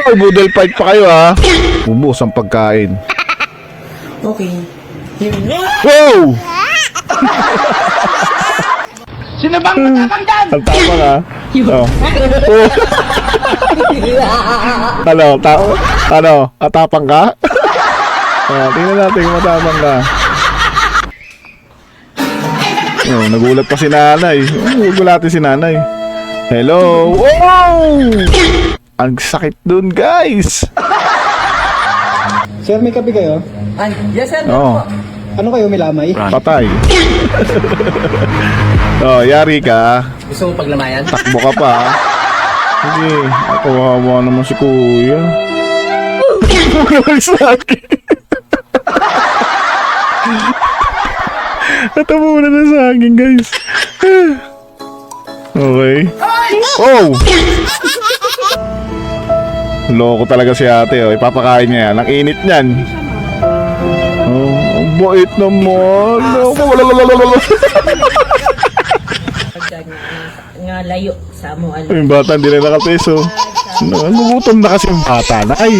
Ay, budol fight pa kayo ha. Ubos ang pagkain. Okay. Wow! Sino bang matapang dyan? Ang tapang ha. Oh. Oh. Ano? Atapang ka? Oh, tingnan natin kung matapang ka. Oh, nagulat pa si nanay. Nagulatin si nanay. Hello! Oh! Ang sakit dun, guys! Sir, may kape kayo? Ay, yes sir. Oh, Ano kayo, may lamay? patay. Oh, yari ka. Gusto mo paglamayan? Takbo ka pa. Sige, kawawa naman si kuya. Sa akin. Natamunan na sa akin, guys. Okay. Oh! Loko talaga si ate, oh. Ipapakain niya yan. Ang init niyan. Oh, ang bait naman. Loko. Nga layo sa mo Yung bata hindi na nakapeso. Nagugutom na kasi yung bata na. Ay,